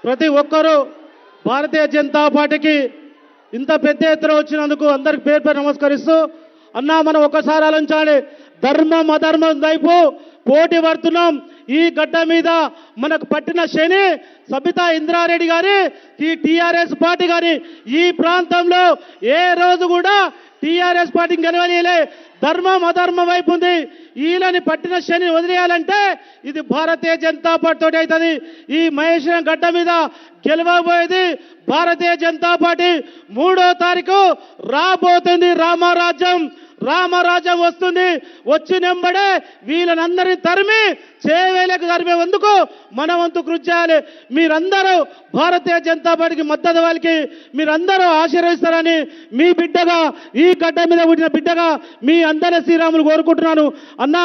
ప్రతి ఒక్కరూ భారతీయ జనతా పార్టీకి ఇంత పెద్ద ఎత్తున వచ్చినందుకు అందరికి పేరు పేరు నమస్కరిస్తూ, అన్నా మనం ఒకసారి ఆలోచించాలి. ధర్మం అధర్మం వైపు పోటీ పడుతున్నాం. ఈ గడ్డ మీద మనకు పట్టిన శని సబితా ఇంద్రారెడ్డి గారి ఈ టీఆర్ఎస్ పార్టీ గారి ఈ ప్రాంతంలో ఏ రోజు కూడా టీఆర్ఎస్ పార్టీని గెలవనీయలే. ధర్మం అధర్మం వైపు ఉంది. వీళ్ళని పట్టిన శని వదిలేయాలంటే ఇది భారతీయ జనతా పార్టీ తోటి అవుతుంది. ఈ మహేశ్వరం గడ్డ మీద గెలవబోయేది భారతీయ జనతా పార్టీ. 3వ తారీఖు రాబోతుంది రామరాజ్యం. రామరాజ్యం వస్తుంది. వచ్చినంబడే వీళ్ళనందరినీ తరిమి చేవేలకు తరిమేందుకు మన వంతు కృషి చేయాలి. మీరందరూ భారతీయ జనతా పార్టీకి మద్దతు వాళ్ళకి మీరందరూ ఆశీర్వదిస్తారని మీ బిడ్డగా, ఈ గడ్డ మీద పుట్టిన బిడ్డగా మీ అందరి శ్రీరాములు కోరుకుంటున్నాను. అన్న,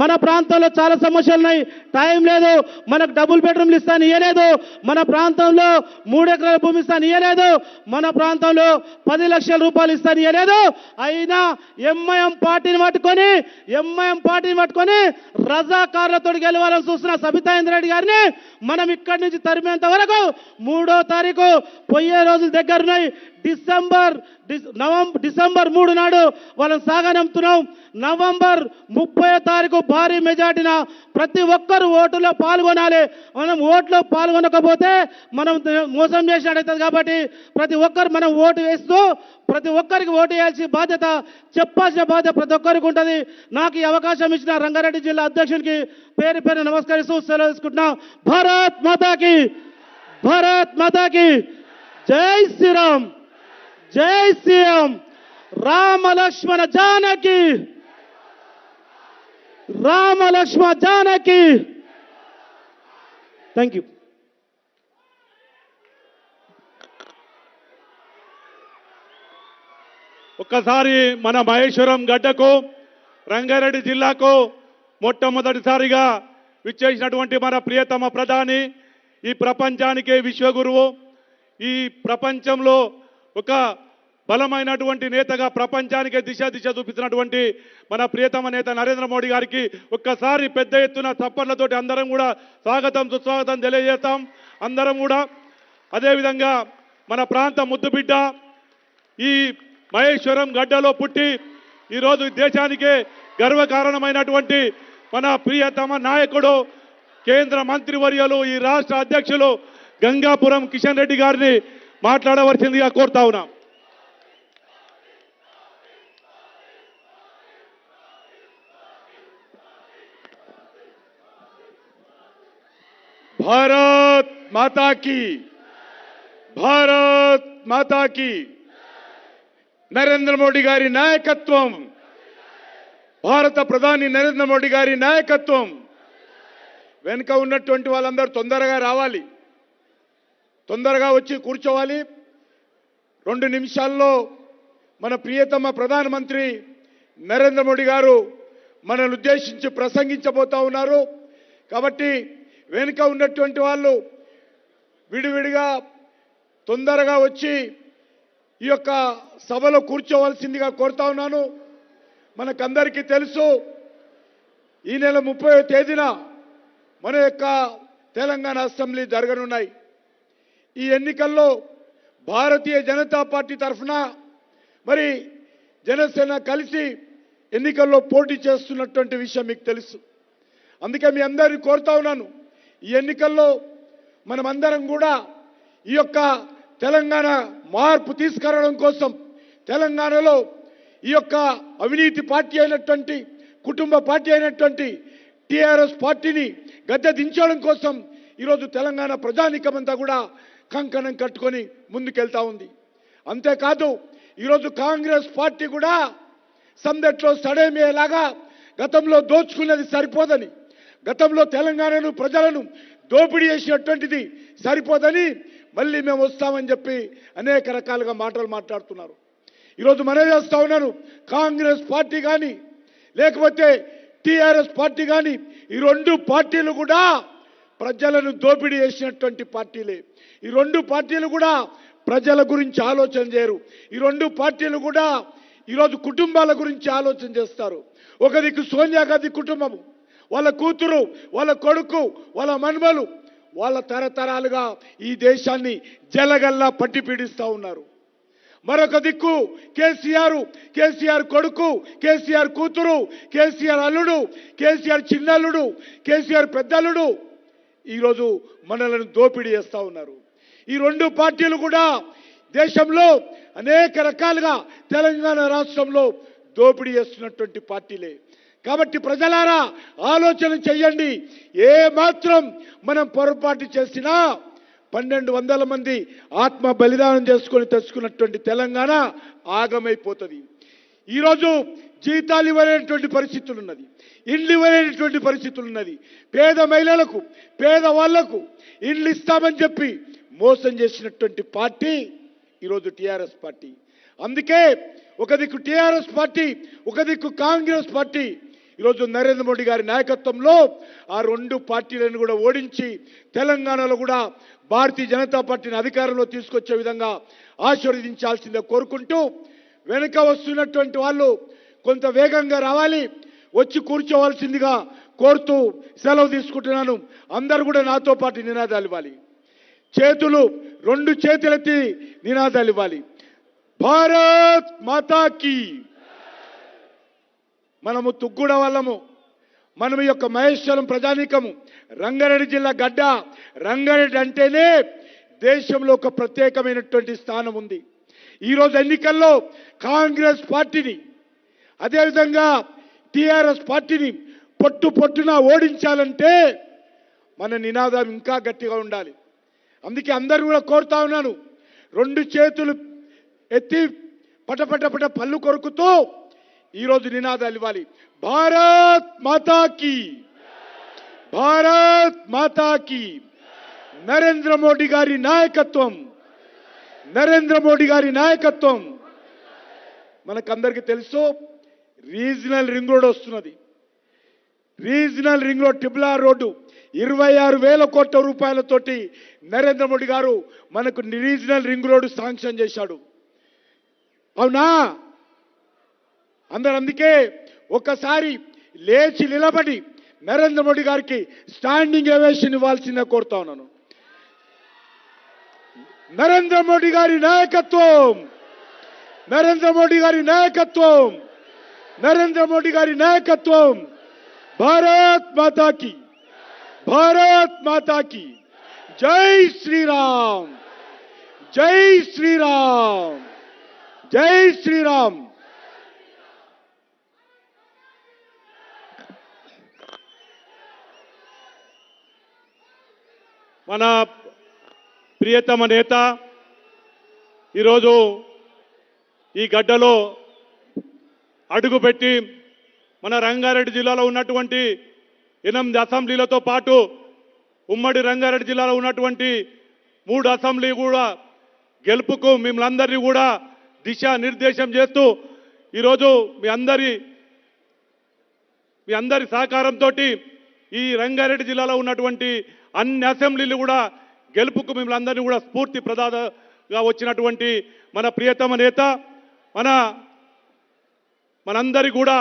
మన ప్రాంతంలో చాలా సమస్యలు ఉన్నాయి. టైం లేదు. మనకు డబుల్ బెడ్రూమ్లు ఇస్తాను ఇవ్వలేదు. మన ప్రాంతంలో 3 ఎకరాల భూమి ఇస్తాను ఇవ్వలేదు. మన ప్రాంతంలో 10 లక్షల రూపాయలు ఇస్తాను ఇవ్వలేదు. అయినా ఎంఐఎం పార్టీని పట్టుకొని రజాకారులతో గెలవాలని చూస్తున్న సబితా ఇంద్రారెడ్డి గారిని మనం ఇక్కడి నుంచి తరిమేంత వరకు 3వ తారీఖు పోయే రోజులు దగ్గరున్నాయి. డిసెంబర్ 3 నాడు వాళ్ళని సాగనంపుతున్నాం. నవంబర్ 30వ తారీఖు భారీ మెజార్టీన ప్రతి ఒక్కరు ఓటులో పాల్గొనాలి. మనం ఓట్లో పాల్గొనకపోతే మనం మోసం చేసినట్టయితుంది. కాబట్టి ప్రతి ఒక్కరు మనం ఓటు వేస్తూ ప్రతి ఒక్కరికి ఓటు వేయాల్సిన బాధ్యత, చెప్పాల్సిన బాధ్యత ప్రతి ఒక్కరికి ఉంటుంది. నాకు ఈ అవకాశం ఇచ్చిన రంగారెడ్డి జిల్లా అధ్యక్షునికి పేరు పేరు నమస్కరిస్తూ సెలవు తీసుకుంటున్నా. భారత్ మాతాకి, భారత్ మాతాకి జై శ్రీరామ్, జై శ్రీరామ్. రామ లక్ష్మణ జానకి, రామ లక్ష్మణ జానకి. Thank you. ఒక్కసారి మన మహేశ్వరం గడ్డకు, రంగారెడ్డి జిల్లాకు మొట్టమొదటిసారిగా విచ్చేసినటువంటి మన ప్రియతమ ప్రధాని, ఈ ప్రపంచానికే విశ్వగురువు, ఈ ప్రపంచంలో ఒక బలమైనటువంటి నేతగా ప్రపంచానికే దిశ చూపిస్తున్నటువంటి మన ప్రియతమ నేత నరేంద్ర మోడీ గారికి ఒక్కసారి పెద్ద ఎత్తున చప్పట్లతోటి అందరం కూడా స్వాగతం సుస్వాగతం తెలియజేస్తాం. అందరం కూడా అదేవిధంగా మన ప్రాంత ముద్దుబిడ్డ, ఈ మహేశ్వరం గడ్డలో పుట్టి ఈరోజు దేశానికే గర్వకారణమైనటువంటి మన ప్రియతమ నాయకుడు, కేంద్ర మంత్రివర్యులు, ఈ రాష్ట్ర అధ్యక్షులు గంగాపురం కిషన్ రెడ్డి గారిని మాట్లాడవలసిందిగా కోరుతా ఉన్నాం. భారత్ మాతా కీ, భారత్ మాతా కీ. నరేంద్ర మోడీ గారి నాయకత్వం, భారత ప్రధాని నరేంద్ర మోడీ గారి నాయకత్వం. వెనుక ఉన్నటువంటి వాళ్ళందరూ తొందరగా రావాలి, తొందరగా వచ్చి కూర్చోవాలి. 2 నిమిషాల్లో మన ప్రియతమ ప్రధానమంత్రి నరేంద్ర మోడీ గారు మనల్ని ఉద్దేశించి ప్రసంగించబోతా ఉన్నారు. కాబట్టి వెనుక ఉన్నటువంటి వాళ్ళు విడివిడిగా తొందరగా వచ్చి ఈ యొక్క సభలో కూర్చోవలసిందిగా కోరుతా ఉన్నాను. మనకందరికీ తెలుసు, ఈ నెల 30వ తేదీన మన యొక్క తెలంగాణ అసెంబ్లీ జరగనున్నాయి. ఈ ఎన్నికల్లో భారతీయ జనతా పార్టీ తరఫున మరి జనసేన కలిసి ఎన్నికల్లో పోటీ చేస్తున్నటువంటి విషయం మీకు తెలుసు. అందుకే మీ అందరినీ కోరుతా ఉన్నాను, ఈ ఎన్నికల్లో మనమందరం కూడా ఈ యొక్క తెలంగాణ మార్పు తీసుకురావడం కోసం, తెలంగాణలో ఈ యొక్క అవినీతి పార్టీ అయినటువంటి, కుటుంబ పార్టీ అయినటువంటి టీఆర్ఎస్ పార్టీని గద్దె దించడం కోసం ఈరోజు తెలంగాణ ప్రజానీకమంతా కూడా కంకణం కట్టుకొని ముందుకెళ్తా ఉంది. అంతేకాదు ఈరోజు కాంగ్రెస్ పార్టీ కూడా సందట్లో సడేమేలాగా గతంలో దోచుకున్నది సరిపోదని, గతంలో తెలంగాణను ప్రజలను దోపిడీ చేసినటువంటిది సరిపోదని మళ్ళీ మేము వస్తామని చెప్పి అనేక రకాలుగా మాటలు మాట్లాడుతున్నారు. ఈరోజు మనం చేస్తా ఉన్నాను, కాంగ్రెస్ పార్టీ కానీ లేకపోతే టీఆర్ఎస్ పార్టీ కానీ ఈ 2 పార్టీలు కూడా ప్రజలను దోపిడీ చేసినటువంటి పార్టీలే. ఈ 2 పార్టీలు కూడా ప్రజల గురించి ఆలోచన చేయరు. ఈ 2 పార్టీలు కూడా ఈరోజు కుటుంబాల గురించి ఆలోచన చేస్తారు. ఒక దిక్కు సోనియా గాంధీ కుటుంబము, వాళ్ళ కూతురు, వాళ్ళ కొడుకు, వాళ్ళ మనుమలు, వాళ్ళ తరతరాలుగా ఈ దేశాన్ని జలగల్లా పట్టి పీడిస్తూ ఉన్నారు. మరొక దిక్కు కేసీఆర్ కొడుకు, కేసీఆర్ కూతురు, కేసీఆర్ అల్లుడు, కేసీఆర్ చిన్నల్లుడు, కేసీఆర్ పెద్దల్లుడు ఈరోజు మనలను దోపిడీ చేస్తూ ఉన్నారు. ఈ రెండు పార్టీలు కూడా దేశంలో అనేక రకాలుగా తెలంగాణ రాష్ట్రంలో దోపిడీ చేస్తున్నటువంటి పార్టీలే. కాబట్టి ప్రజలారా ఆలోచన చెయ్యండి. ఏ మాత్రం మనం పొరపాటు చేసినా 1200 మంది ఆత్మ బలిదానం చేసుకొని తెచ్చుకున్నటువంటి తెలంగాణ ఆగమైపోతుంది. ఈరోజు జీతాలు ఇవ్వలేనటువంటి పరిస్థితులు ఉన్నది, ఇండ్లు ఇవ్వలేనటువంటి పరిస్థితులు ఉన్నది. పేద మహిళలకు, పేదవాళ్లకు ఇండ్లు ఇస్తామని చెప్పి మోసం చేసినటువంటి పార్టీ ఈరోజు టీఆర్ఎస్ పార్టీ. అందుకే ఒక దిక్కు టీఆర్ఎస్ పార్టీ, ఒక దిక్కు కాంగ్రెస్ పార్టీ ఈరోజు నరేంద్ర మోడీ గారి నాయకత్వంలో ఆ రెండు పార్టీలను కూడా ఓడించి తెలంగాణలో కూడా భారతీయ జనతా పార్టీని అధికారంలో తీసుకొచ్చే విధంగా ఆశీర్వదించాల్సిందే కోరుకుంటూ, వెనుక వస్తున్నటువంటి వాళ్ళు కొంత వేగంగా రావాలి, వచ్చి కూర్చోవలసిందిగా కోరుతూ సెలవు తీసుకుంటున్నాను. అందరూ కూడా నాతో పాటు నినాదాలు ఇవ్వాలి. రెండు చేతులెత్తి నినాదాలు ఇవ్వాలి. భారత్ మాతాకి. మనము తుగ్గూడ వాళ్ళము, మనం ఈ యొక్క మహేశ్వరం ప్రజానీకము, రంగారెడ్డి జిల్లా గడ్డ. రంగారెడ్డి అంటేనే దేశంలో ఒక ప్రత్యేకమైనటువంటి స్థానం ఉంది. ఈరోజు ఎన్నికల్లో కాంగ్రెస్ పార్టీని, అదేవిధంగా టీఆర్ఎస్ పార్టీని పొట్టున ఓడించాలంటే మన నినాదం ఇంకా గట్టిగా ఉండాలి. అందుకే అందరూ కూడా కోరుతా ఉన్నాను, రెండు చేతులు ఎత్తి పటపట పళ్ళు కొరుకుతూ ఈరోజు నినాదాలు ఇవ్వాలి. భారత్ మాతాకి, భారత్ మాతాకి. నరేంద్ర మోడీ గారి నాయకత్వం, నరేంద్ర మోడీ గారి నాయకత్వం. మనకందరికీ తెలుసు, రీజనల్ రింగ్ రోడ్ వస్తున్నది. రీజనల్ రింగ్ రోడ్, టిబ్లా రోడ్డు 26,000 కోట్ల రూపాయలతోటి నరేంద్ర మోడీ గారు మనకు రీజనల్ రింగ్ రోడ్డు శాంక్షన్ చేశాడు. అవునా? అందుకే ఒక్కసారి లేచి నిలబడి నరేంద్ర మోడీ గారికి స్టాండింగ్ ఓవేషన్ ఇవ్వాల్సిందే కోరుతా ఉన్నాను. నరేంద్ర మోడీ గారి నాయకత్వం, నరేంద్ర మోడీ గారి నాయకత్వం, నరేంద్ర మోడీ గారి నాయకత్వం. భారత్ మాతాకి, భారత్ మాతాకి. జై శ్రీరామ్, జై శ్రీరామ్, జై శ్రీరామ్. మన ప్రియతమ నేత ఈరోజు ఈ గడ్డలో అడుగుపెట్టి మన రంగారెడ్డి జిల్లాలో ఉన్నటువంటి 8 అసెంబ్లీలతో పాటు ఉమ్మడి రంగారెడ్డి జిల్లాలో ఉన్నటువంటి 3 అసెంబ్లీ కూడా గెలుపుకు మిమ్మల్ని కూడా దిశానిర్దేశం చేస్తూ ఈరోజు మీ అందరి సహకారంతో ఈ రంగారెడ్డి జిల్లాలో ఉన్నటువంటి అన్ని అసెంబ్లీలు కూడా గెలుపుకు మిమ్మల్ని కూడా స్ఫూర్తి ప్రదాతగా వచ్చినటువంటి మన ప్రియతమ నేత, మనందరి కూడా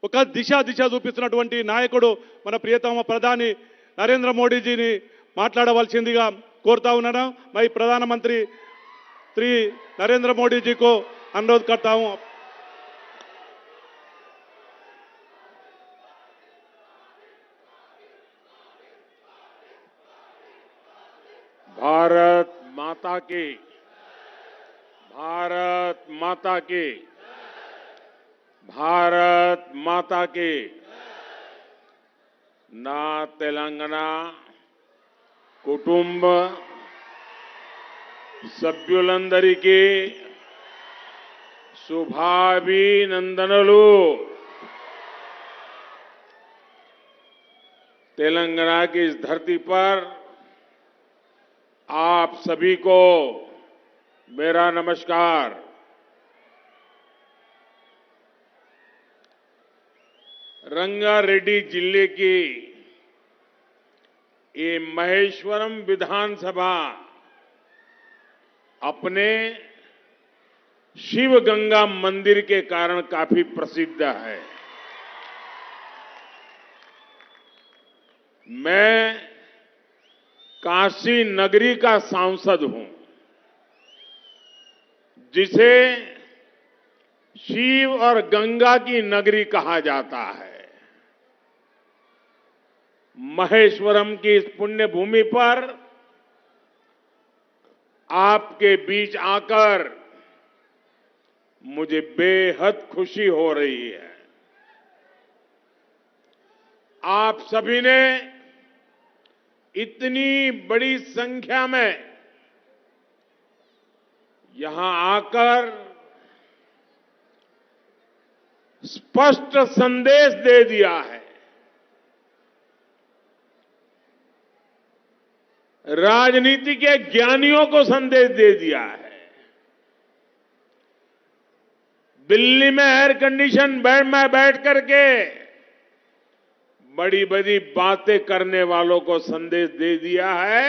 ఒక దిశ చూపిస్తున్నటువంటి నాయకుడు మన ప్రియతమ ప్రధాని నరేంద్ర మోడీజీని మాట్లాడవలసిందిగా కోరుతా ఉన్నాను. मैं प्रधानमंत्री श्री नरेंद्र मोदी जी को अनुरोध करता हूं. भारत माता की, भारत माता की, भारत माता की. ना तेलंगाना కుటుంబ సభ్యులందరికీ శుభాభినందనలు. तेलंगाना की इस धरती पर आप सभी को मेरा नमस्कार. रंगारेड्डी जिले की ये महेश्वरम विधानसभा अपने शिव गंगा मंदिर के कारण काफी प्रसिद्ध है. मैं काशी नगरी का सांसद हूं, जिसे शिव और गंगा की नगरी कहा जाता है। महेश्वरम की इस पुण्य भूमि पर आपके बीच आकर मुझे बेहद खुशी हो रही है। आप सभी ने इतनी बड़ी संख्या में यहां आकर स्पष्ट संदेश दे दिया है। राजनीति के ज्ञानियों को संदेश दे दिया है। दिल्ली में एयर कंडीशन बेड में बैठ करके बड़ी बड़ी बातें करने वालों को संदेश दे दिया है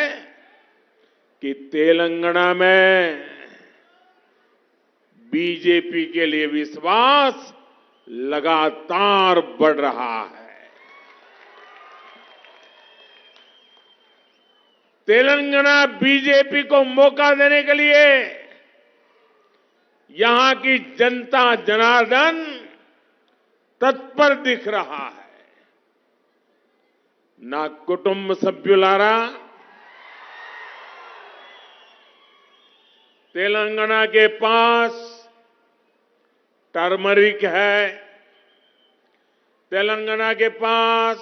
कि तेलंगाना में बीजेपी के लिए विश्वास लगातार बढ़ रहा है। तेलंगाना बीजेपी को मौका देने के लिए यहां की जनता जनार्दन तत्पर दिख रहा है। నా కుటుంబ సభ్యులారా, तेलंगाना के पास टर्मरिक है, तेलंगाना के पास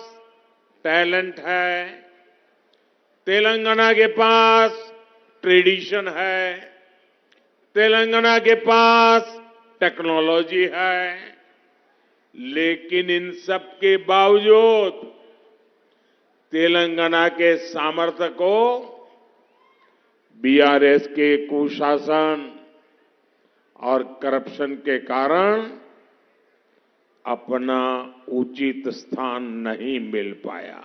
टैलेंट है, तेलंगाना के पास ट्रेडिशन है, तेलंगाना के पास टेक्नोलॉजी है। लेकिन इन सब के बावजूद तेलंगाना के सामर्थ्य को बीआरएस के कुशासन और करप्शन के कारण अपना उचित स्थान नहीं मिल पाया।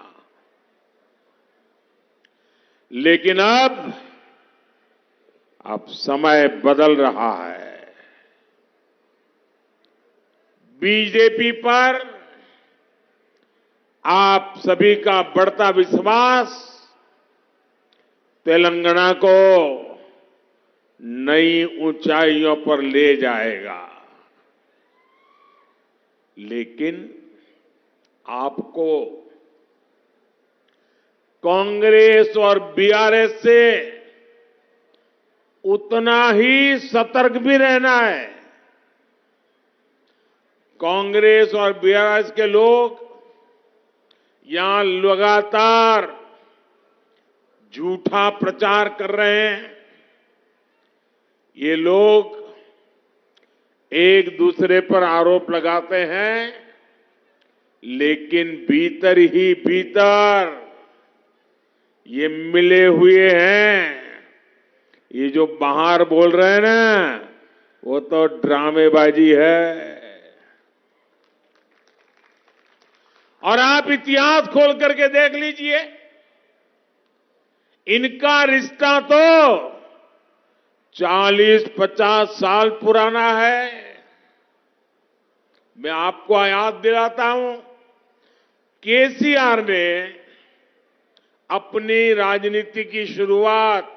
लेकिन अब समय बदल रहा है। बीजेपी पर आप सभी का बढ़ता विश्वास तेलंगाना को नई ऊंचाइयों पर ले जाएगा। लेकिन आपको कांग्रेस और बीआरएस से उतना ही सतर्क भी रहना है। कांग्रेस और बीआरएस के लोग यहां लगातार झूठा प्रचार कर रहे हैं। ये लोग एक दूसरे पर आरोप लगाते हैं, लेकिन भीतर ही भीतर ये मिले हुए हैं। ये जो बाहर बोल रहे हैं ना, वो तो ड्रामेबाजी है। और आप इतिहास खोल करके देख लीजिए, इनका रिश्ता तो 40-50 साल पुराना है। मैं आपको याद दिलाता हूं, केसीआर ने अपनी राजनीति की शुरुआत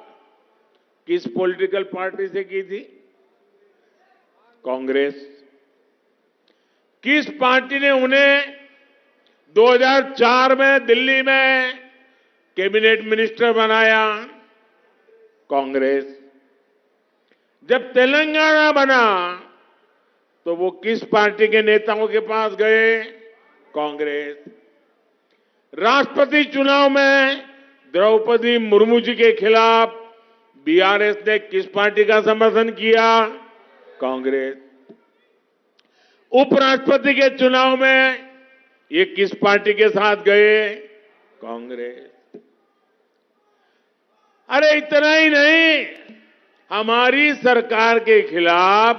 किस पॉलिटिकल पार्टी से की थी? कांग्रेस। किस पार्टी ने उन्हें 2004 में दिल्ली में कैबिनेट मिनिस्टर बनाया? कांग्रेस। जब तेलंगाना बना तो वो किस पार्टी के नेताओं के पास गए? कांग्रेस। राष्ट्रपति चुनाव में द्रौपदी मुर्मू जी के खिलाफ बीआरएस ने किस पार्टी का समर्थन किया? कांग्रेस। उपराष्ट्रपति के चुनाव में ये किस पार्टी के साथ गए? कांग्रेस। अरे इतना ही नहीं, हमारी सरकार के खिलाफ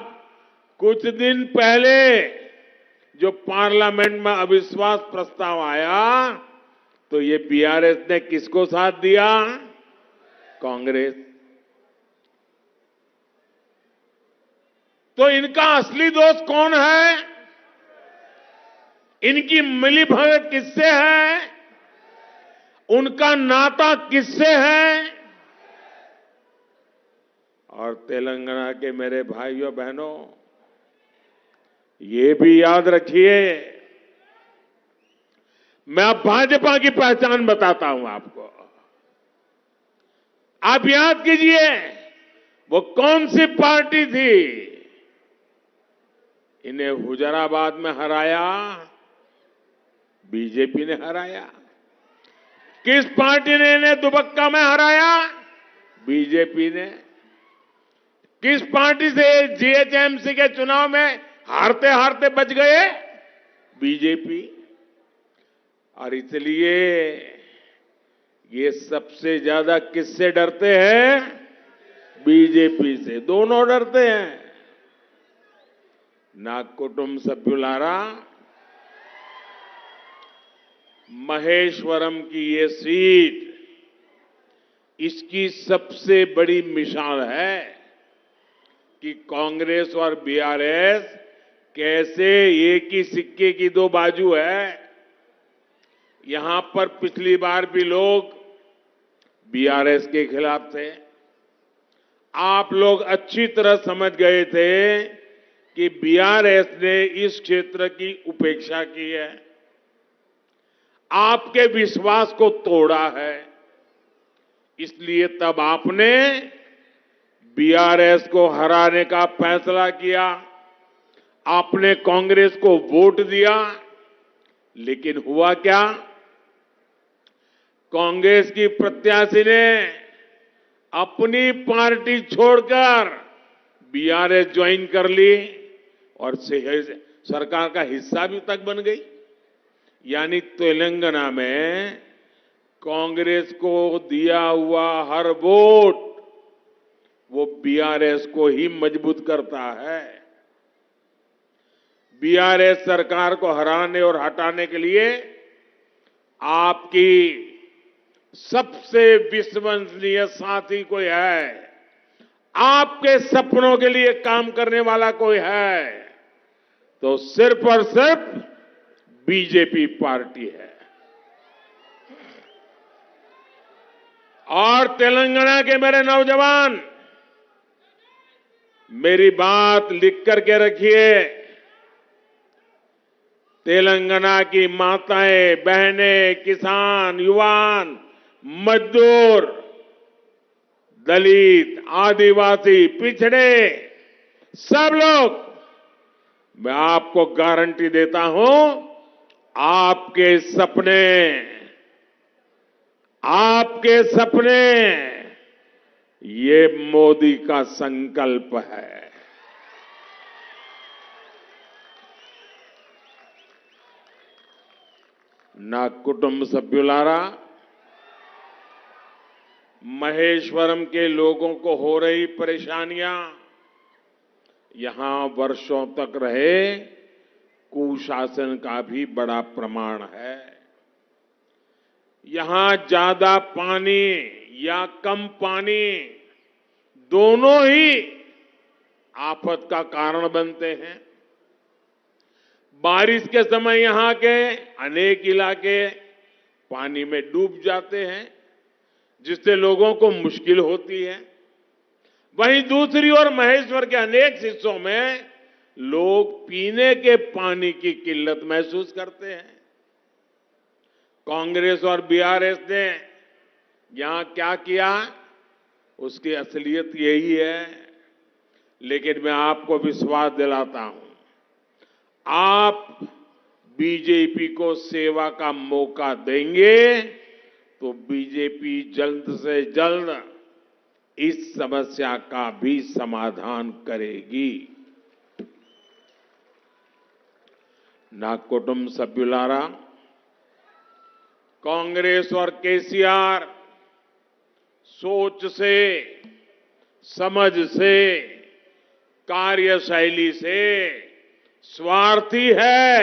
कुछ दिन पहले जो पार्लियामेंट में अविश्वास प्रस्ताव आया तो ये बीआरएस ने किसको साथ दिया? कांग्रेस। तो इनका असली दोस्त कौन है? इनकी मिलीभगत किससे है? उनका नाता किससे है? और तेलंगाना के मेरे भाइयों बहनों, ये भी याद रखिए, मैं अब भाजपा की पहचान बताता हूं आपको। आप याद कीजिए, वो कौन सी पार्टी थी? इन्हें हुजराबाद में हराया बीजेपी ने हराया। किस पार्टी ने इन्हें दुबक्का में हराया? बीजेपी ने। किस पार्टी से जीएचएमसी के चुनाव में हारते हारते बच गए? बीजेपी। और इसलिए ये सबसे ज्यादा किससे डरते हैं? बीजेपी से। दोनों डरते हैं। ना कुटुंब सभ्युलारा, महेश्वरम की ये सीट इसकी सबसे बड़ी मिसाल है कि कांग्रेस और बीआरएस कैसे एक ही सिक्के की दो बाजू है। यहां पर पिछली बार भी लोग बीआरएस के खिलाफ थे। आप लोग अच्छी तरह समझ गए थे कि बीआरएस ने इस क्षेत्र की उपेक्षा की है, आपके विश्वास को तोड़ा है। इसलिए तब आपने बीआरएस को हराने का फैसला किया, आपने कांग्रेस को वोट दिया। लेकिन हुआ क्या? कांग्रेस की प्रत्याशी ने अपनी पार्टी छोड़कर बीआरएस ज्वाइन कर ली और सरकार का हिस्सा भी तक बन गई। यानी तेलंगाना में कांग्रेस को दिया हुआ हर वोट वो बीआरएस को ही मजबूत करता है। बीआरएस सरकार को हराने और हटाने के लिए आपकी सबसे विश्वसनीय साथी कोई है, आपके सपनों के लिए काम करने वाला कोई है, तो सिर्फ और सिर्फ बीजेपी पार्टी है। और तेलंगाना के मेरे नौजवान, मेरी बात लिख करके रखिए। तेलंगाना की माताएं, बहनें, किसान, युवान, मजदूर, दलित, आदिवासी, पिछड़े, सब लोग, मैं आपको गारंटी देता हूं, आपके सपने ये मोदी का संकल्प है। ना कुटुंब सभ्युलारा, महेश्वरम के लोगों को हो रही परेशानियां यहां वर्षों तक रहे कुशासन का भी बड़ा प्रमाण है। यहां ज्यादा पानी या कम पानी दोनों ही आफत का कारण बनते हैं। बारिश के समय यहां के अनेक इलाके पानी में डूब जाते हैं, जिससे लोगों को मुश्किल होती है। वहीं दूसरी ओर महेश्वर के अनेक हिस्सों में लोग पीने के पानी की किल्लत महसूस करते हैं। कांग्रेस और बीआरएस ने यहां क्या किया, उसकी असलियत यही है। लेकिन मैं आपको विश्वास दिलाता हूं, आप बीजेपी को सेवा का मौका देंगे तो बीजेपी जल्द से जल्द इस समस्या का भी समाधान करेगी। ना कुटुंब सभ्युलारा, कांग्रेस और केसीआर सोच से, समझ से, कार्यशैली से स्वार्थी है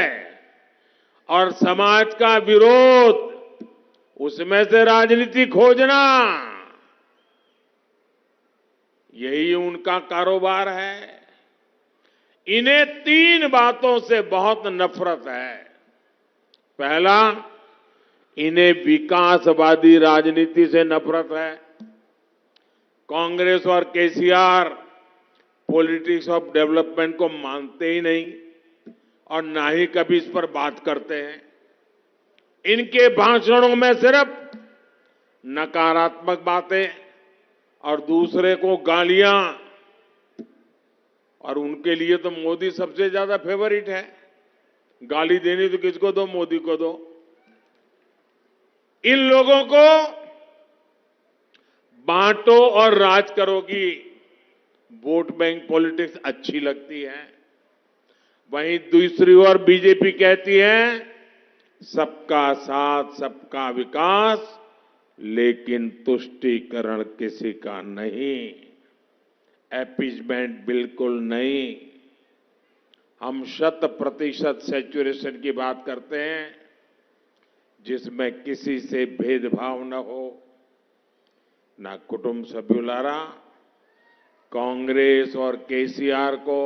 और समाज का विरोध, उसमें से राजनीति खोजना, यही उनका कारोबार है। इन्हें तीन बातों से बहुत नफरत है। पहला, इन्हें विकासवादी राजनीति से नफरत है। कांग्रेस और केसीआर पॉलिटिक्स ऑफ डेवलपमेंट को मानते ही नहीं और ना ही कभी इस पर बात करते हैं। इनके भाषणों में सिर्फ नकारात्मक बातें और दूसरे को गालियां, और उनके लिए तो मोदी सबसे ज्यादा फेवरेट है। गाली देनी तो किसको दो, मोदी को दो। इन लोगों को बांटो और राज करो की वोट बैंक पॉलिटिक्स अच्छी लगती है। वहीं दूसरी ओर बीजेपी कहती है सबका साथ सबका विकास, लेकिन तुष्टीकरण किसी का नहीं, अपीजमेंट बिल्कुल नहीं। हम 100% सैचुरेशन की बात करते हैं जिसमें किसी से भेदभाव न हो। ना कुटुंब सभ्युलारा, कांग्रेस और केसीआर को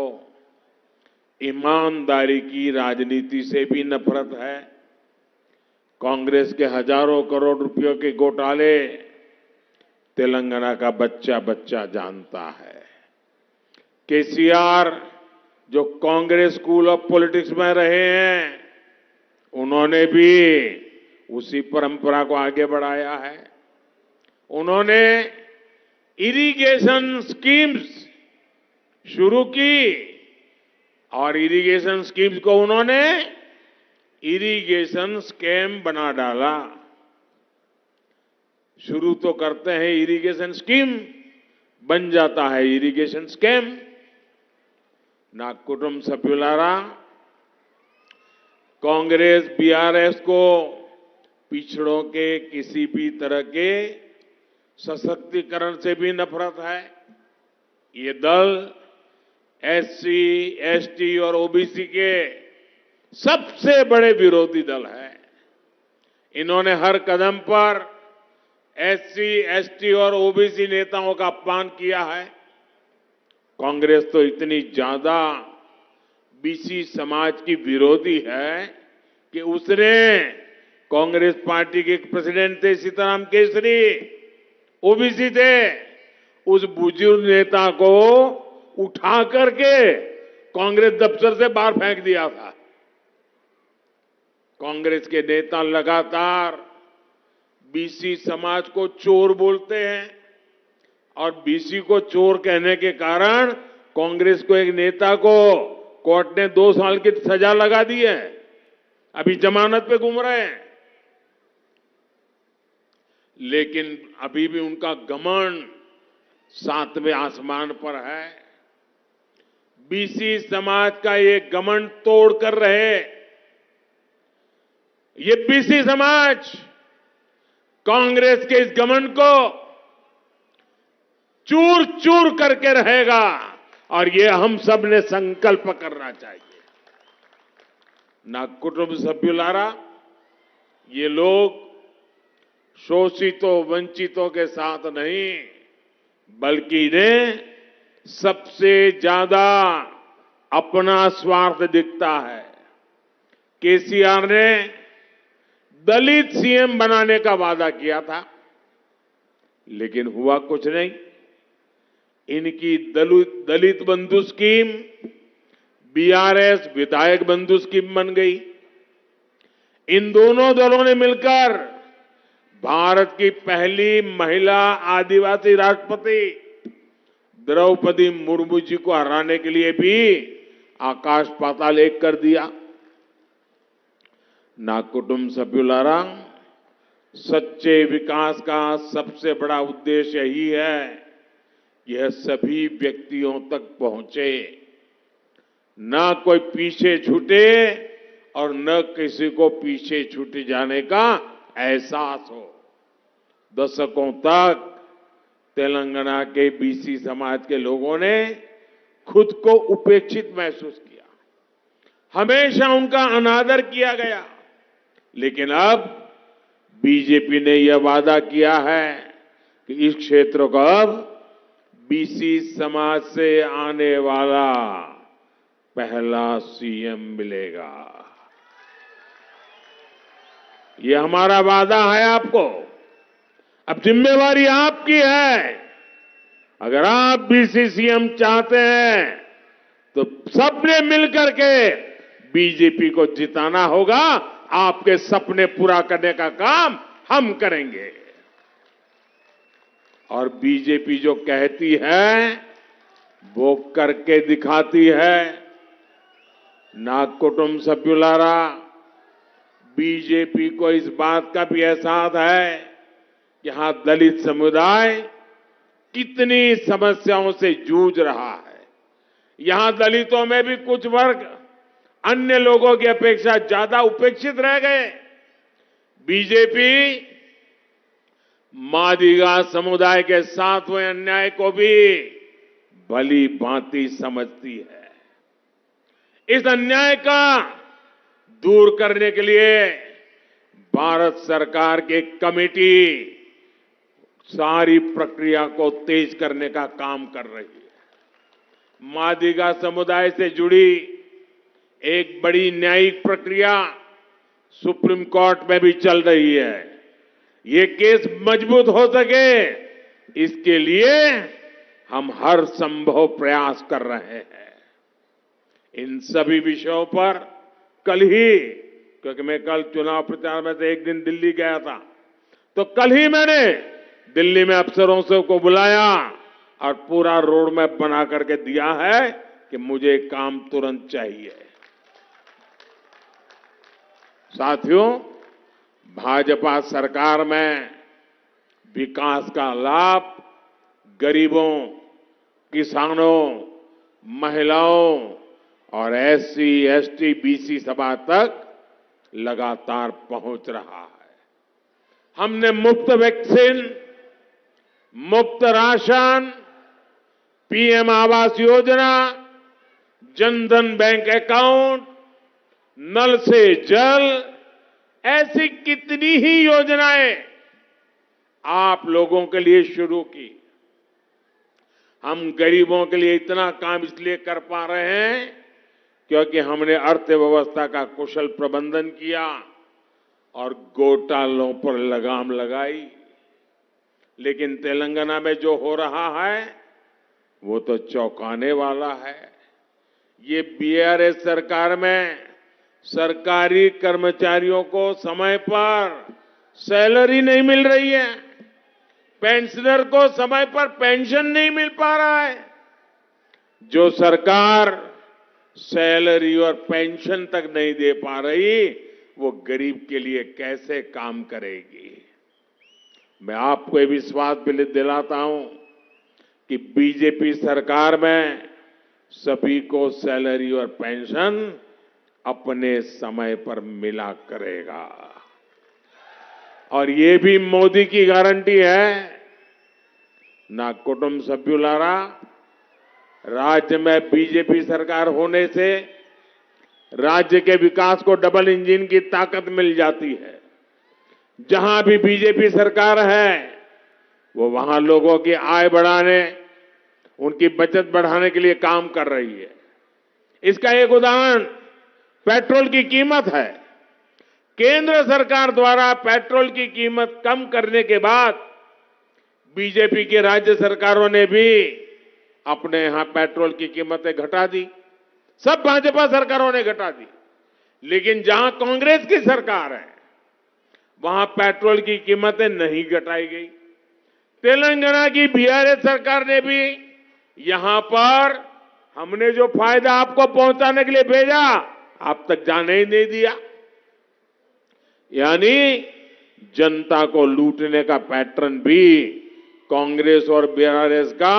ईमानदारी की राजनीति से भी नफरत है। कांग्रेस के हजारों करोड़ रुपयों के घोटाले तेलंगाना का बच्चा बच्चा जानता है। केसीआर जो कांग्रेस स्कूल ऑफ पॉलिटिक्स में रहे हैं, उन्होंने भी उसी परंपरा को आगे बढ़ाया है। उन्होंने इरिगेशन स्कीम्स शुरू की और इरिगेशन स्कीम्स को उन्होंने इरिगेशन स्कैम बना डाला। शुरू तो करते हैं इरिगेशन स्कीम, बन जाता है इरिगेशन स्कैम। ना कुटुंब सभ्युलारा, कांग्रेस बीआरएस को पिछड़ों के किसी भी तरह के सशक्तिकरण से भी नफरत है। ये दल एससी, एसटी और ओबीसी के सबसे बड़े विरोधी दल है। इन्होंने हर कदम पर एससी, एसटी और ओबीसी नेताओं का अपमान किया है। कांग्रेस तो इतनी ज्यादा बीसी समाज की विरोधी है कि उसने कांग्रेस पार्टी के प्रेसिडेंट थे सीताराम केसरी, ओबीसी थे, उस बुजुर्ग नेता को उठा करके कांग्रेस दफ्तर से बाहर फेंक दिया था। कांग्रेस के नेता लगातार बीसी समाज को चोर बोलते हैं और बीसी को चोर कहने के कारण कांग्रेस को एक नेता को कोर्ट ने 2 साल की सजा लगा दी है, अभी जमानत पे घूम रहे हैं। लेकिन अभी भी उनका घमंड 7वें आसमान पर है। बीसी समाज का ये घमंड तोड़ कर रहे। ये बीसी समाज कांग्रेस के इस घमंड को चूर चूर करके रहेगा और ये हम सब ने संकल्प करना चाहिए। ना कुटुंब सभ्युलारा, ये लोग शोषितों वंचितों के साथ नहीं, बल्कि इन्हें सबसे ज्यादा अपना स्वार्थ दिखता है। केसीआर ने दलित सीएम बनाने का वादा किया था, लेकिन हुआ कुछ नहीं। इनकी दलित बंधु स्कीम बीआरएस विधायक बंधु स्कीम बन गई। इन दोनों दलों ने मिलकर भारत की पहली महिला आदिवासी राष्ट्रपति द्रौपदी मुर्मू जी को हराने के लिए भी आकाश पाताल एक कर दिया। ना कुटुंब सभ्युलारा, सच्चे विकास का सबसे बड़ा उद्देश्य यही है, यह सभी व्यक्तियों तक पहुंचे, न कोई पीछे छूटे और न किसी को पीछे छूटे जाने का एहसास हो। दशकों तक तेलंगाना के बीसी समाज के लोगों ने खुद को उपेक्षित महसूस किया, हमेशा उनका अनादर किया गया। लेकिन अब बीजेपी ने यह वादा किया है कि इस क्षेत्र को अब बीसी समाज से आने वाला पहला सीएम मिलेगा। ये हमारा वादा है आपको। अब जिम्मेवारी आपकी है। अगर आप भी सीएम चाहते हैं तो सबने मिलकर के बीजेपी को जिताना होगा। आपके सपने पूरा करने का काम हम करेंगे। और बीजेपी जो कहती है वो करके दिखाती है। ना कुटुंब सभ्युलारा, बीजेपी को इस बात का भी एहसास है कि यहां दलित समुदाय कितनी समस्याओं से जूझ रहा है। यहां दलितों में भी कुछ वर्ग अन्य लोगों की अपेक्षा ज्यादा उपेक्षित रह गए। बीजेपी मादिगा समुदाय के साथ हुए अन्याय को भी भली भांति समझती है। इस अन्याय का दूर करने के लिए भारत सरकार की कमेटी सारी प्रक्रिया को तेज करने का काम कर रही है। मादिगा समुदाय से जुड़ी एक बड़ी न्यायिक प्रक्रिया सुप्रीम कोर्ट में भी चल रही है। ये केस मजबूत हो सके इसके लिए हम हर संभव प्रयास कर रहे हैं। इन सभी विषयों पर कल ही, क्योंकि मैं कल चुनाव प्रचार में से एक दिन दिल्ली गया था, तो कल ही मैंने दिल्ली में अफसरों से को बुलाया और पूरा रोड मैप बना करके दिया है कि मुझे काम तुरंत चाहिए। साथियों, भाजपा सरकार में विकास का लाभ गरीबों, किसानों, महिलाओं और एससी, एसटी, बीसी समाज तक लगातार पहुंच रहा है। हमने मुफ्त वैक्सीन, मुफ्त ration, PM Awas Yojana, Jan Dhan bank account, नल से जल, ऐसी कितनी ही योजनाएं आप लोगों के लिए शुरू की। हम गरीबों के लिए इतना काम इसलिए कर पा रहे हैं क्योंकि हमने अर्थव्यवस्था का कुशल प्रबंधन किया और घोटालों पर लगाम लगाई। लेकिन तेलंगाना में जो हो रहा है वो तो चौंकाने वाला है। ये बीआरएस सरकार में सरकारी कर्मचारियों को समय पर सैलरी नहीं मिल रही है, पेंशनर को समय पर पेंशन नहीं मिल पा रहा है। जो सरकार सैलरी और पेंशन तक नहीं दे पा रही वो गरीब के लिए कैसे काम करेगी। मैं आपको ये विश्वास भी दिलाता हूं कि बीजेपी सरकार में सभी को सैलरी और पेंशन अपने समय पर मिला करेगा। और ये भी मोदी की गारंटी है। ना कुटुंब सभ्युलारा, राज्य में बीजेपी सरकार होने से राज्य के विकास को डबल इंजन की ताकत मिल जाती है। जहां भी बीजेपी सरकार है वो वहां लोगों की आय बढ़ाने, उनकी बचत बढ़ाने के लिए काम कर रही है। इसका एक उदाहरण पेट्रोल की कीमत है। केंद्र सरकार द्वारा पेट्रोल की कीमत कम करने के बाद बीजेपी की राज्य सरकारों ने भी अपने यहां पेट्रोल की कीमतें घटा दी। सब भाजपा सरकारों ने घटा दी। लेकिन जहां कांग्रेस की सरकार है वहां पेट्रोल की कीमतें नहीं घटाई गई। तेलंगाना की बीआरएस सरकार ने भी यहां पर हमने जो फायदा आपको पहुंचाने के लिए भेजा आप तक जाने ही नहीं दिया। यानी जनता को लूटने का पैटर्न भी कांग्रेस और बीआरएस का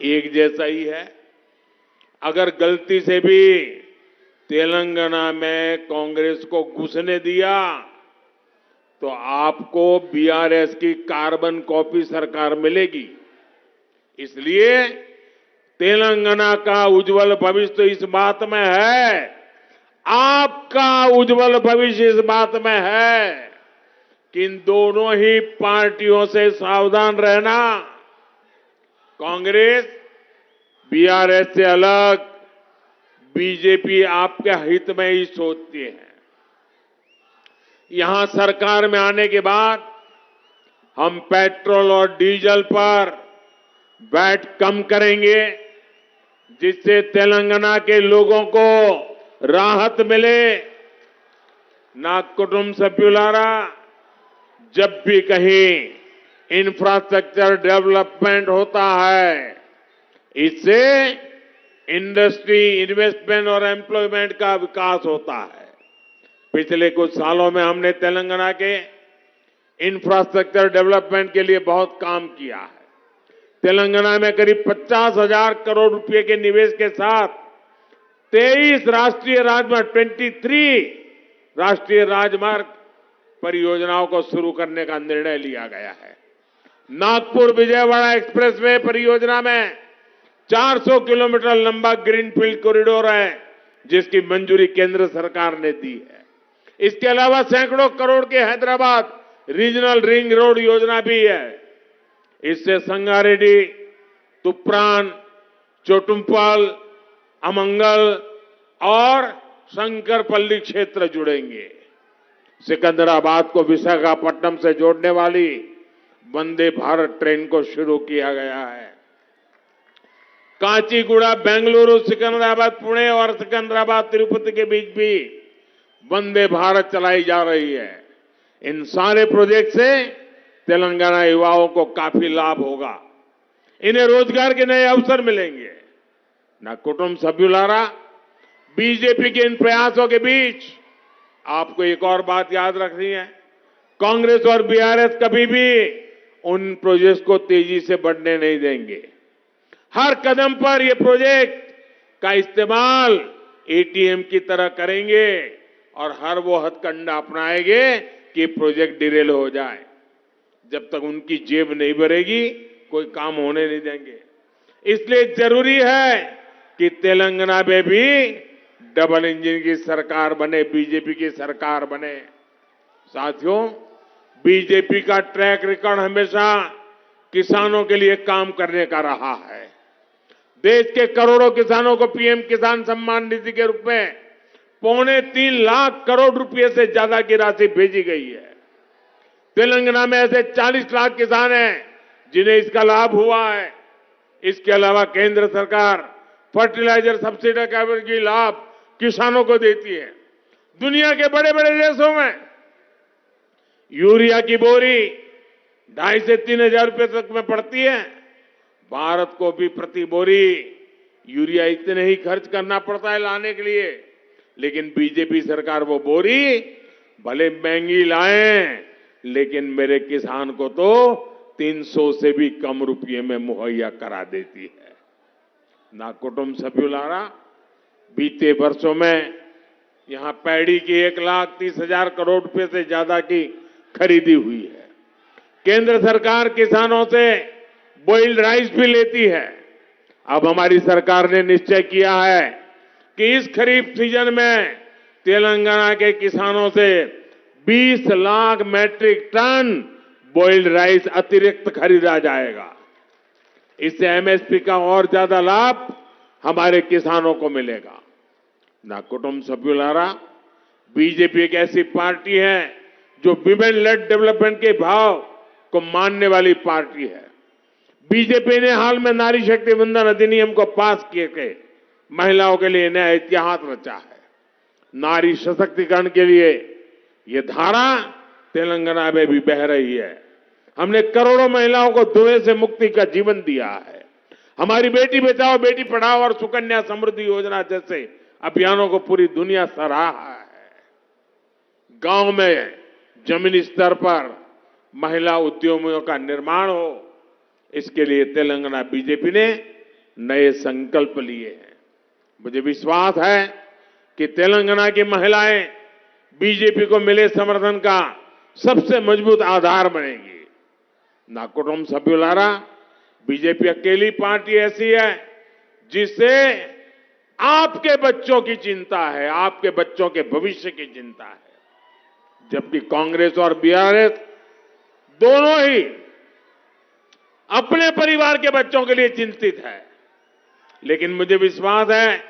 एक जैसा ही है। अगर गलती से भी तेलंगाना में कांग्रेस को घुसने दिया तो आपको बीआरएस की कार्बन कॉपी सरकार मिलेगी। इसलिए तेलंगाना का उज्जवल भविष्य तो इस बात में है, आपका उज्जवल भविष्य इस बात में है कि इन दोनों ही पार्टियों से सावधान रहना। कांग्रेस बीआरएस से अलग बीजेपी आपके हित में ही सोचती है। यहां सरकार में आने के बाद हम पेट्रोल और डीजल पर वैट कम करेंगे, जिससे तेलंगाना के लोगों को राहत मिले। ना कुटुंब सभ्युलारा, जब भी कहीं इंफ्रास्ट्रक्चर डेवलपमेंट होता है, इससे इंडस्ट्री, इन्वेस्टमेंट और एम्प्लॉयमेंट का विकास होता है। पिछले कुछ सालों में हमने तेलंगाना के इंफ्रास्ट्रक्चर डेवलपमेंट के लिए बहुत काम किया है। तेलंगाना में करीब 50,000 करोड़ रुपए के निवेश के साथ 23 राष्ट्रीय राजमार्ग, 23 राष्ट्रीय राजमार्ग परियोजनाओं को शुरू करने का निर्णय लिया गया है। नागपुर विजयवाड़ा एक्सप्रेसवे परियोजना में 400 किलोमीटर लंबा ग्रीनफील्ड कॉरिडोर है, जिसकी मंजूरी केंद्र सरकार ने दी है। इसके अलावा सैकड़ों करोड़ के हैदराबाद रीजनल रिंग रोड योजना भी है। इससे संगारेड्डी, तुप्रान, चोटुम्पल, अमंगल और शंकरपल्ली क्षेत्र जुड़ेंगे। सिकंदराबाद को विशाखापट्टनम से जोड़ने वाली वंदे भारत ट्रेन को शुरू किया गया है। काचीगुड़ा, बेंगलुरु, सिकंदराबाद, पुणे और सिकंदराबाद, तिरुपति के बीच भी वंदे भारत चलाई जा रही है। इन सारे प्रोजेक्ट से तेलंगाना युवाओं को काफी लाभ होगा। इन्हें रोजगार के नए अवसर मिलेंगे। ना कुटुंब सभ्युलारा, बीजेपी के इन प्रयासों के बीच आपको एक और बात याद रखनी है। कांग्रेस और बीआरएस कभी भी उन प्रोजेक्ट को तेजी से बढ़ने नहीं देंगे। हर कदम पर ये प्रोजेक्ट का इस्तेमाल एटीएम की तरह करेंगे और हर वो हथकंडा अपनाएंगे कि प्रोजेक्ट डिरेल हो जाए। जब तक उनकी जेब नहीं भरेगी, कोई काम होने नहीं देंगे। इसलिए जरूरी है कि तेलंगाना में भी डबल इंजन की सरकार बने, बीजेपी की सरकार बने। साथियों, बीजेपी का ट्रैक रिकॉर्ड हमेशा किसानों के लिए काम करने का रहा है। देश के करोड़ों किसानों को पीएम किसान सम्मान निधि के रूप में 3.25 लाख करोड़ रुपए से ज्यादा की राशि भेजी गई है। तेलंगाना में ऐसे 40 लाख किसान हैं जिन्हें इसका लाभ हुआ है। इसके अलावा केंद्र सरकार फर्टिलाइजर सब्सिडी का भी लाभ किसानों को देती है। दुनिया के बड़े बड़े देशों में यूरिया की बोरी 2,500 से 3,000 रुपए तक में पड़ती है। भारत को भी प्रति बोरी यूरिया इतने ही खर्च करना पड़ता है लाने के लिए, लेकिन बीजेपी सरकार वो बोरी भले महंगी लाए, लेकिन मेरे किसान को तो 300 से भी कम रुपये में मुहैया करा देती है। ना कुटुंब सभ्युलारा, बीते वर्षों में यहां पैडी की 1,30,000 करोड़ रुपए से ज्यादा की खरीदी हुई है। केंद्र सरकार किसानों से बॉइल्ड राइस भी लेती है। अब हमारी सरकार ने निश्चय किया है कि इस खरीफ सीजन में तेलंगाना के किसानों से 20 lakh metric ton boiled rice अतिरिक्त खरीदा जाएगा। इससे एमएसपी का और ज्यादा लाभ हमारे किसानों को मिलेगा। ना कुटुंब सभ्युलारा, बीजेपी एक ऐसी पार्टी है जो विमेन लेड डेवलपमेंट के भाव को मानने वाली पार्टी है। बीजेपी ने हाल में नारी शक्ति वंदन अधिनियम को पास किए के महिलाओं के लिए नया इतिहास रचा है। नारी सशक्तिकरण के लिए ये धारा तेलंगाना में भी बह रही है। हमने करोड़ों महिलाओं को धुएं से मुक्ति का जीवन दिया है। हमारी बेटी बचाओ बेटी पढ़ाओ और सुकन्या समृद्धि योजना जैसे अभियानों को पूरी दुनिया सराहा है। गांव में जमीनी स्तर पर महिला उद्यमियों का निर्माण हो, इसके लिए तेलंगाना बीजेपी ने नए संकल्प लिए हैं। मुझे विश्वास है कि तेलंगाना की महिलाएं बीजेपी को मिले समर्थन का सबसे मजबूत आधार बनेगी। ना कुटुंब सभ्युलारा, बीजेपी अकेली पार्टी ऐसी है जिससे आपके बच्चों की चिंता है, आपके बच्चों के भविष्य की चिंता है। जबकि कांग्रेस और बीआरएस दोनों ही अपने परिवार के बच्चों के लिए चिंतित है। लेकिन मुझे विश्वास है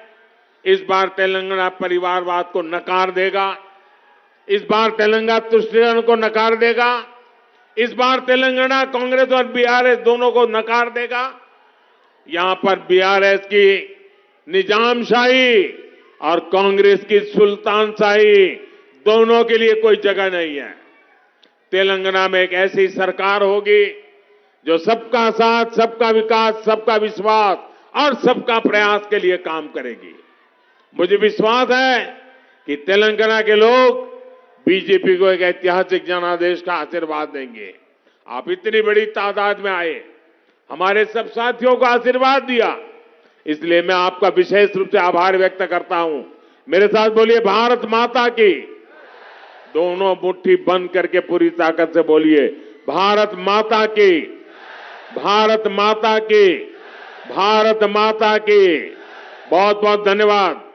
इस बार तेलंगाना परिवारवाद को नकार देगा इस बार तेलंगाना तुष्टिकरण को नकार देगा। इस बार तेलंगाना कांग्रेस और बीआरएस दोनों को नकार देगा। यहां पर बीआरएस की निजामशाही और कांग्रेस की सुल्तानशाही दोनों के लिए कोई जगह नहीं है। तेलंगाना में एक ऐसी सरकार होगी जो सबका साथ, सबका विकास, सबका विश्वास और सबका प्रयास के लिए काम करेगी। मुझे विश्वास है कि तेलंगाना के लोग बीजेपी को एक ऐतिहासिक जनादेश का आशीर्वाद देंगे। आप इतनी बड़ी तादाद में आए, हमारे सब साथियों को आशीर्वाद दिया, इसलिए मैं आपका विशेष रूप से आभार व्यक्त करता हूं। मेरे साथ बोलिए भारत माता की। दोनों मुट्ठी बंद करके पूरी ताकत से बोलिए भारत माता की, भारत माता की, भारत माता की। बहुत बहुत धन्यवाद।